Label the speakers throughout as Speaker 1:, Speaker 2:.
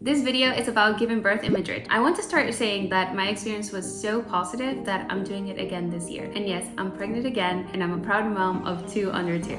Speaker 1: This video is about giving birth in Madrid. I want to start saying that my experience was so positive that I'm doing it again this year. And yes, I'm pregnant again and I'm a proud mom of 2 under 2.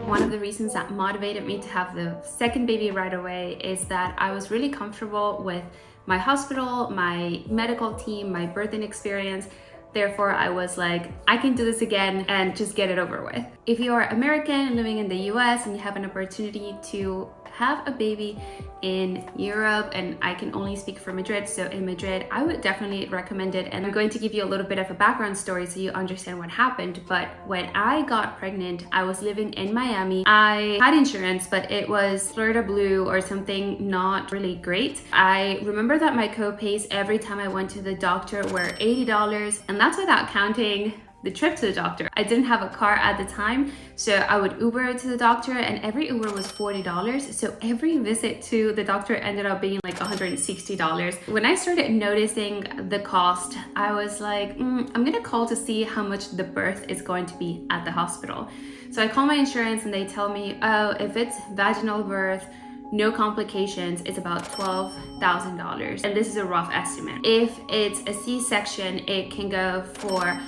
Speaker 1: One of the reasons that motivated me to have the second baby right away is that I was really comfortable with my hospital, my medical team, my birthing experience. Therefore, I was like, I can do this again and just get it over with. If you are American living in the US and you have an opportunity to have a baby in Europe, and I can only speak for Madrid, so in Madrid, I would definitely recommend it. And I'm going to give you a little bit of a background story so you understand what happened. But when I got pregnant, I was living in Miami. I had insurance, but it was Florida Blue or something not really great. I remember that my co-pays every time I went to the doctor were $80, and that's without counting the trip to the doctor. I didn't have a car at the time, so I would Uber to the doctor, and every Uber was $40. So every visit to the doctor ended up being like $160. When I started noticing the cost, I was like, I'm gonna call to see how much the birth is going to be at the hospital. So I call my insurance and they tell me, oh, if it's vaginal birth, no complications, it's about $12,000. And this is a rough estimate. If it's a C-section, it can go for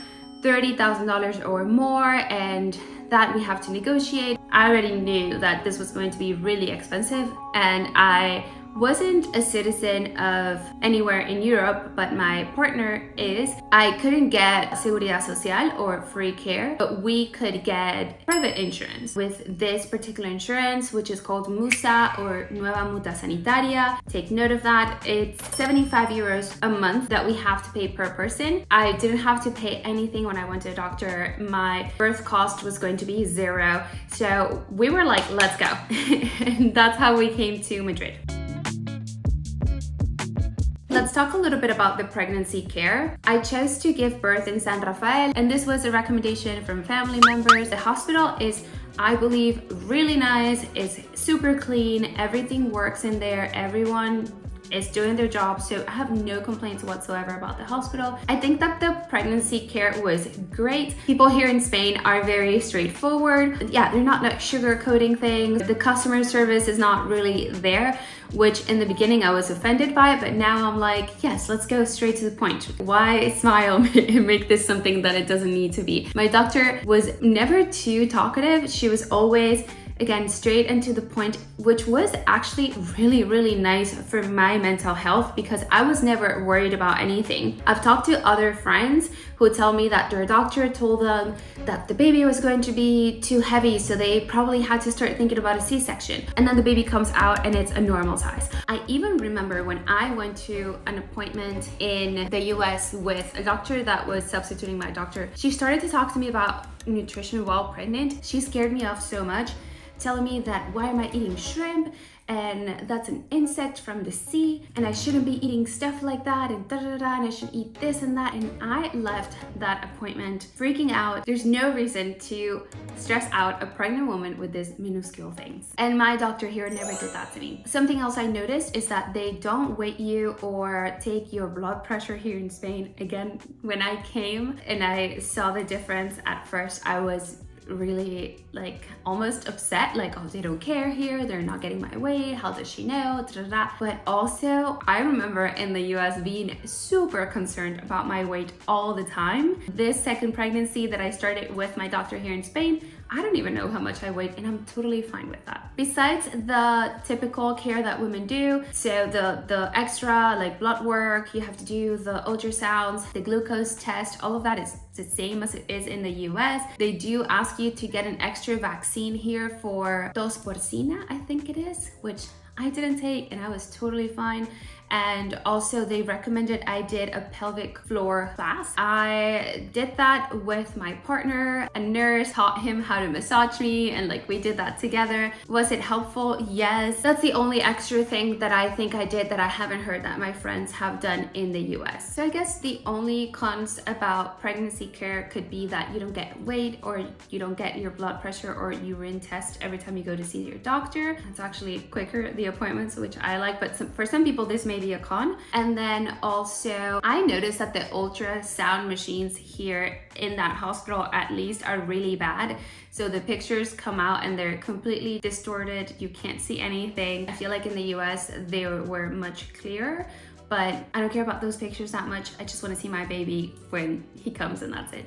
Speaker 1: $30,000 or more, and that we have to negotiate. I already knew that this was going to be really expensive, and I wasn't a citizen of anywhere in Europe, but my partner is. I couldn't get Seguridad Social or free care, but we could get private insurance. With this particular insurance, which is called MUSA or Nueva Mutua Sanitaria, take note of that. It's 75 euros a month that we have to pay per person. I didn't have to pay anything when I went to the doctor. My birth cost was going to be $0. So we were like, let's go. And that's how we came to Madrid. Let's talk a little bit about the pregnancy care. I chose to give birth in San Rafael, and this was a recommendation from family members. The hospital is, I believe, really nice. It's super clean. Everything works in there. Everyone is doing their job, so I have no complaints whatsoever about the hospital. I think that the pregnancy care was great. People here in Spain are very straightforward. Yeah, they're not like sugarcoating things. The customer service is not really there, which in the beginning I was offended by, but now I'm like, yes, let's go straight to the point. Why smile and make this something that it doesn't need to be? My doctor was never too talkative. She was always, again, straight and to the point, which was actually really, really nice for my mental health because I was never worried about anything. I've talked to other friends who tell me that their doctor told them that the baby was going to be too heavy, so they probably had to start thinking about a C-section. And then the baby comes out and it's a normal size. I even remember when I went to an appointment in the US with a doctor that was substituting my doctor, she started to talk to me about nutrition while pregnant. She scared me off so much, telling me that why am I eating shrimp, and that's an insect from the sea, and I shouldn't be eating stuff like that, and and I should eat this and that. And I left that appointment freaking out. There's no reason to stress out a pregnant woman with these minuscule things. And my doctor here never did that to me. Something else I noticed is that they don't weigh you or take your blood pressure here in Spain. Again, when I came and I saw the difference, at first I was really like almost upset, like, oh, they don't care here, they're not getting my weight, how does she know, but also I remember in the US being super concerned about my weight all the time. This second pregnancy that I started with my doctor here in Spain, I don't even know how much I weigh, and I'm totally fine with that. Besides the typical care that women do, so the extra like blood work, you have to do the ultrasounds, the glucose test, all of that is the same as it is in the US. They do ask you to get an extra vaccine here for tos porcina, I think it is, which I didn't take, and I was totally fine. And also they recommended I did a pelvic floor class. I did that with my partner. A nurse taught him how to massage me, and like we did that together. Was it helpful? Yes. That's the only extra thing that I think I did that I haven't heard that my friends have done in the US. So I guess the only cons about pregnancy care could be that you don't get weight, or you don't get your blood pressure or urine test every time you go to see your doctor. It's actually quicker, the appointments, which I like, but for some people this may baby a con. And then also I noticed that the ultrasound machines here in that hospital at least are really bad. So the pictures come out and they're completely distorted. You can't see anything. I feel like in the US they were much clearer, but I don't care about those pictures that much. I just want to see my baby when he comes, and that's it.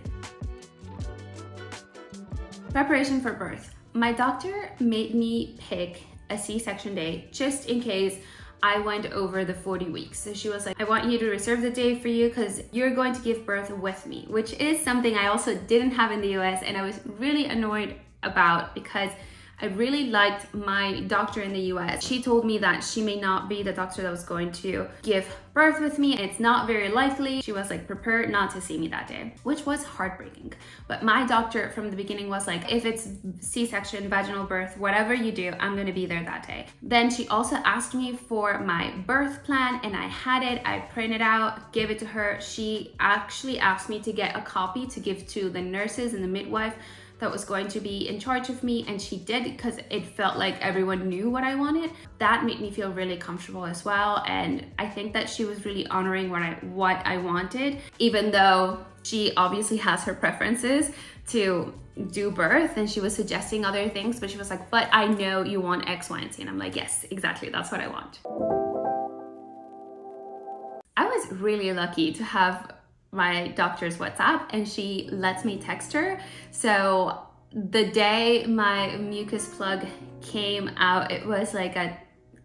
Speaker 1: Preparation for birth. My doctor made me pick a C-section day just in case I went over the 40 weeks. So she was like, I want you to reserve the day for you because you're going to give birth with me, which is something I also didn't have in the US, and I was really annoyed about because I really liked my doctor in the US. She told me that she may not be the doctor that was going to give birth with me. It's not very likely. She was like, prepare not to see me that day, which was heartbreaking. But my doctor from the beginning was like, if it's C-section, vaginal birth, whatever you do, I'm gonna be there that day. Then she also asked me for my birth plan, and I had it. I printed out, gave it to her. She actually asked me to get a copy to give to the nurses and the midwife that was going to be in charge of me, and she did, because it felt like everyone knew what I wanted. That made me feel really comfortable as well, and I think that she was really honoring what I wanted, even though she obviously has her preferences to do birth, and she was suggesting other things, but she was like, but I know you want X, Y, and Z, and I'm like, yes, exactly, that's what I want. I was really lucky to have my doctor's WhatsApp, and she lets me text her. So the day my mucus plug came out, it was like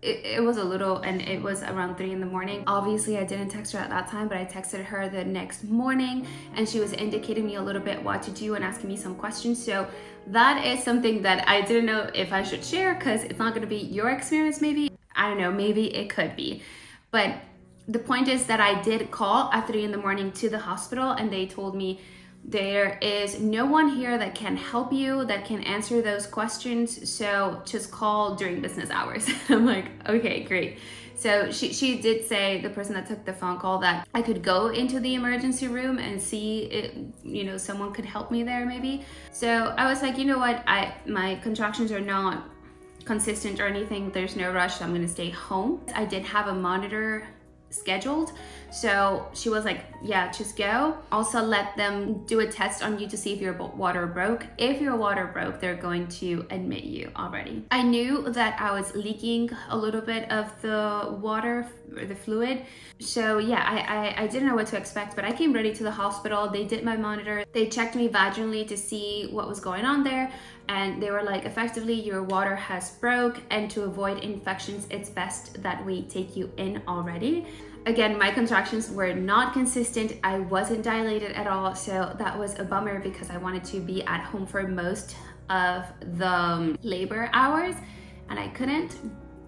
Speaker 1: it was a little, and it was around 3 in the morning. Obviously I didn't text her at that time, but I texted her the next morning, and she was indicating me a little bit what to do and asking me some questions. So that is something that I didn't know if I should share, because it's not going to be your experience. Maybe, I don't know, maybe it could be, but the point is that I did call at 3 in the morning to the hospital, and they told me there is no one here that can help you, that can answer those questions, so just call during business hours. I'm like, okay, great. So she did say, the person that took the phone call, that I could go into the emergency room and see it, someone could help me there maybe. So I was like, you know what, my contractions are not consistent or anything, there's no rush, so I'm gonna stay home. I did have a monitor scheduled, so she was like, yeah, just go. Also let them do a test on you to see if your water broke. If your water broke, they're going to admit you already. I knew that I was leaking a little bit of the water or the fluid, so yeah, I didn't know what to expect, but I came ready to the hospital. They did my monitor, they checked me vaginally to see what was going on there, and they were like, effectively your water has broke, and to avoid infections it's best that we take you in already. Again, my contractions were not consistent. I wasn't dilated at all, so that was a bummer because I wanted to be at home for most of the labor hours, and I couldn't.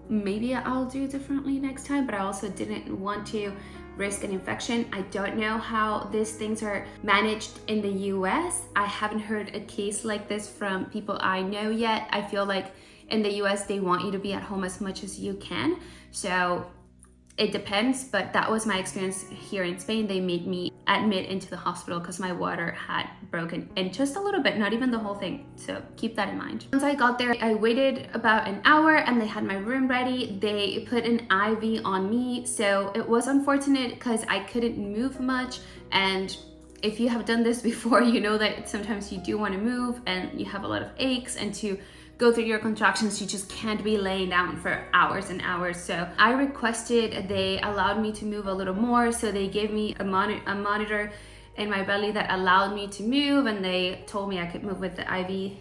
Speaker 1: Maybe I'll do differently next time, but I also didn't want to risk an infection. I don't know how these things are managed in the US. I haven't heard a case like this from people I know yet. I feel like in the US they want you to be at home as much as you can, so it depends, but that was my experience here in Spain. They made me admit into the hospital because my water had broken, and just a little bit, not even the whole thing, so keep that in mind. Once I got there, I waited about an hour and they had my room ready. They put an IV on me, so it was unfortunate because I couldn't move much, and if you have done this before, you know that sometimes you do want to move and you have a lot of aches, and to go through your contractions, you just can't be laying down for hours and hours. So I requested, they allowed me to move a little more, so they gave me a monitor in my belly that allowed me to move, and they told me I could move with the IV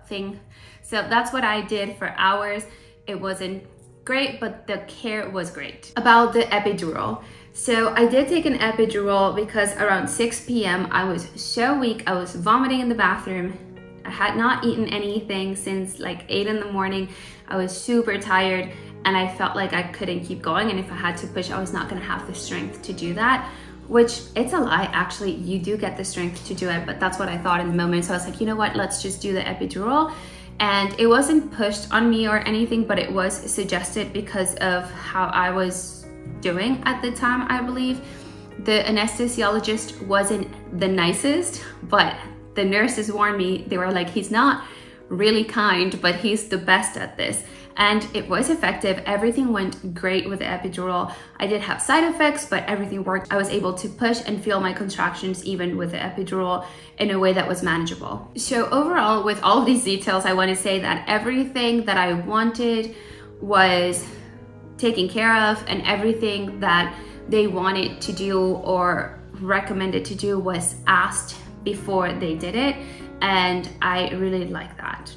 Speaker 1: thing. So that's what I did for hours. It wasn't great, but the care was great. About the epidural. So I did take an epidural because around 6 p.m. I was so weak. I was vomiting in the bathroom. I had not eaten anything since like 8 in the morning. I was super tired, and I felt like I couldn't keep going, and if I had to push, I was not gonna have the strength to do that, which it's a lie. Actually, you do get the strength to do it, but that's what I thought in the moment. So I was like, you know what, let's just do the epidural. And it wasn't pushed on me or anything, but it was suggested because of how I was doing at the time, I believe. The anesthesiologist wasn't the nicest, but the nurses warned me. They were like, he's not really kind, but he's the best at this. and it was effective. Everything went great with the epidural. I did have side effects, but everything worked. I was able to push and feel my contractions even with the epidural in a way that was manageable. So overall, with all of these details, I want to say that everything that I wanted was taken care of, and everything that they wanted to do or recommended to do was asked before they did it, and I really like that.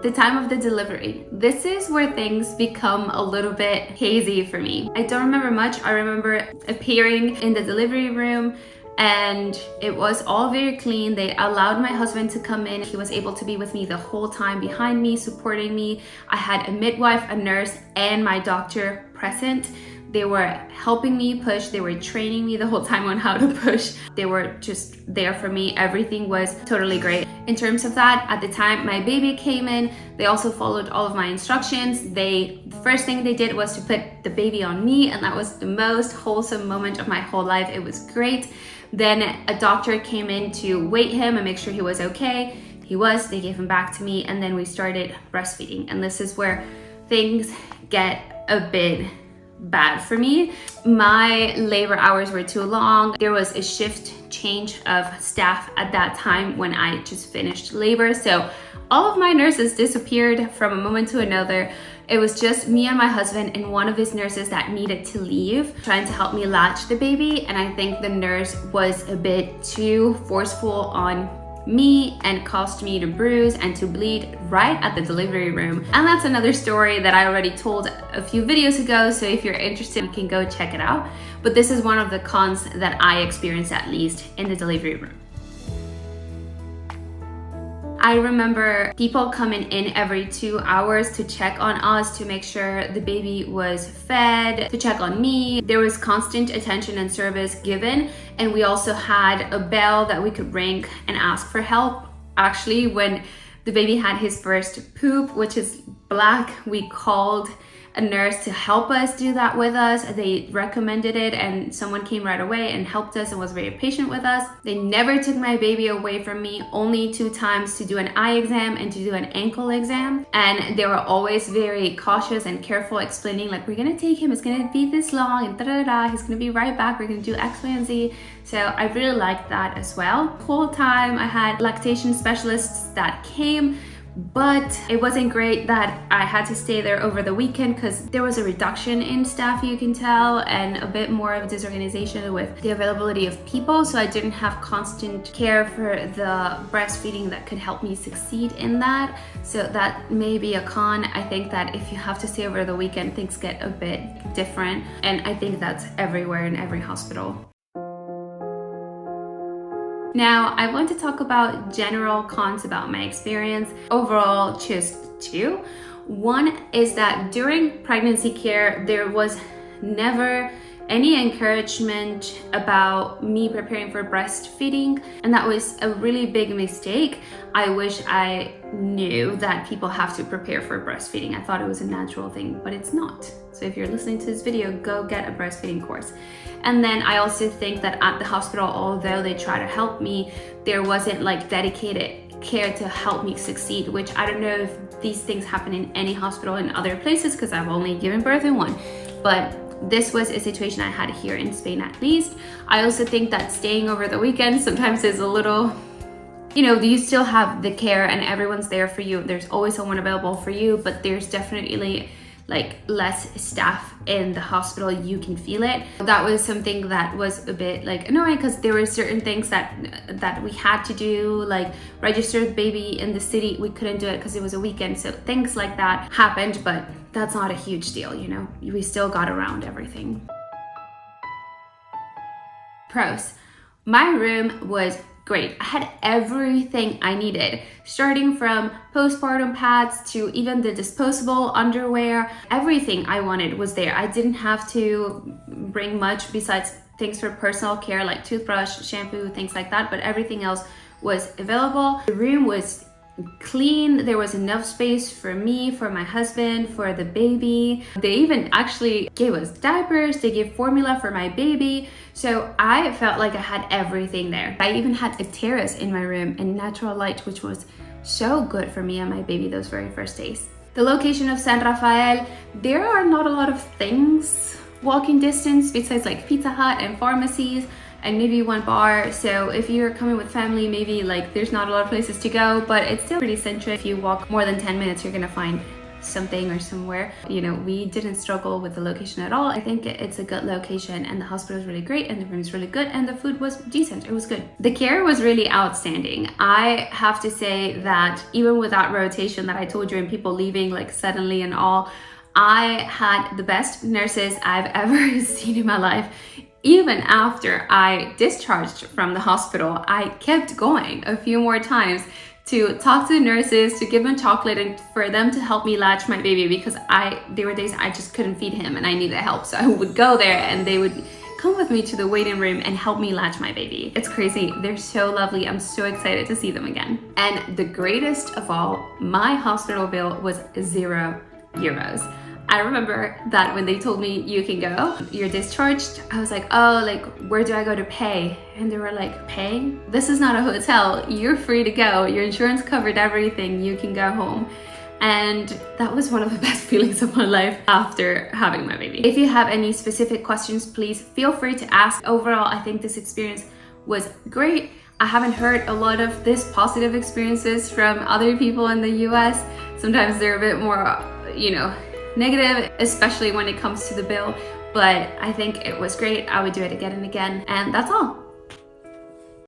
Speaker 1: The time of the delivery. This is where things become a little bit hazy for me. I don't remember much. I remember appearing in the delivery room and it was all very clean. They allowed my husband to come in. He was able to be with me the whole time, behind me, supporting me. I had a midwife, a nurse, and my doctor present. They were helping me push. They were training me the whole time on how to push. They were just there for me. Everything was totally great. In terms of that, at the time my baby came in, they also followed all of my instructions. The first thing they did was to put the baby on me, and that was the most wholesome moment of my whole life. It was great. Then a doctor came in to weight him and make sure he was okay. He was. They gave him back to me, and then we started breastfeeding. And this is where things get a bit bad for me. My labor hours were too long. There was a shift change of staff at that time when I just finished labor. So all of my nurses disappeared from a moment to another. It was just me and my husband and one of his nurses that needed to leave, trying to help me latch the baby. And I think the nurse was a bit too forceful on me and caused me to bruise and to bleed right at the delivery room. And that's another story that I already told a few videos ago, so if you're interested, you can go check it out. But this is one of the cons that I experienced, at least in the delivery room. I remember people coming in every 2 hours to check on us, to make sure the baby was fed, to check on me. There was constant attention and service given, and we also had a bell that we could ring and ask for help. Actually, when the baby had his first poop, which is black, we called a nurse to help us do that with us. They recommended it, and someone came right away and helped us and was very patient with us. They never took my baby away from me, only 2 times to do an eye exam and to do an ankle exam. And they were always very cautious and careful, explaining like, we're gonna take him, it's gonna be this long, and da-da-da, he's gonna be right back, we're gonna do X, Y, and Z. So I really liked that as well. The whole time I had lactation specialists that came, but it wasn't great that I had to stay there over the weekend because there was a reduction in staff, you can tell, and a bit more of disorganization with the availability of people. So I didn't have constant care for the breastfeeding that could help me succeed in that. So that may be a con. I think that if you have to stay over the weekend, things get a bit different. And I think that's everywhere in every hospital. Now, I want to talk about general cons about my experience. Overall, just 2. One is that during pregnancy care, there was never any encouragement about me preparing for breastfeeding, and that was a really big mistake. I wish I knew that people have to prepare for breastfeeding. I thought it was a natural thing, but it's not. So if you're listening to this video, go get a breastfeeding course. And then I also think that at the hospital, although they try to help me, there wasn't like dedicated care to help me succeed, which I don't know if these things happen in any hospital in other places, because I've only given birth in one. But this was a situation I had here in Spain, at least. I also think that staying over the weekend sometimes is a little, you still have the care and everyone's there for you. There's always someone available for you, but there's definitely like less staff in the hospital. You can feel it. That was something that was a bit like annoying, because there were certain things that we had to do, like register the baby in the city. We couldn't do it because it was a weekend. So things like that happened, but that's not a huge deal, we still got around everything. Pros. My room was great. I had everything I needed, starting from postpartum pads to even the disposable underwear. Everything I wanted was there. I didn't have to bring much besides things for personal care like toothbrush, shampoo, things like that, but everything else was available. The room was clean. There was enough space for me, for my husband, for the baby. They even actually gave us diapers. They gave formula for my baby. So I felt like I had everything there. I even had a terrace in my room and natural light, which was so good for me and my baby those very first days. The location of San Rafael, there are not a lot of things walking distance besides like Pizza Hut and pharmacies and maybe one bar. So if you're coming with family, maybe like there's not a lot of places to go, but it's still pretty central. If you walk more than 10 minutes, you're gonna find something or somewhere. You know, we didn't struggle with the location at all. I think it's a good location, and the hospital is really great, and the room is really good, and the food was decent. It was good. The care was really outstanding. I have to say that even with that rotation that I told you and people leaving like suddenly and all, I had the best nurses I've ever seen in my life. Even after I discharged from the hospital, I kept going a few more times to talk to the nurses, to give them chocolate, and for them to help me latch my baby, because there were days I just couldn't feed him and I needed help. So I would go there and they would come with me to the waiting room and help me latch my baby. It's crazy. They're so lovely. I'm so excited to see them again. And the greatest of all, my hospital bill was €0. I remember that when they told me you can go, you're discharged, I was like, oh, like, where do I go to pay? And they were like, pay? This is not a hotel. You're free to go. Your insurance covered everything. You can go home. And that was one of the best feelings of my life after having my baby. If you have any specific questions, please feel free to ask. Overall, I think this experience was great. I haven't heard a lot of this positive experiences from other people in the US. Sometimes they're a bit more, negative, especially when it comes to the bill, but I think it was great. I would do it again and again, and that's all.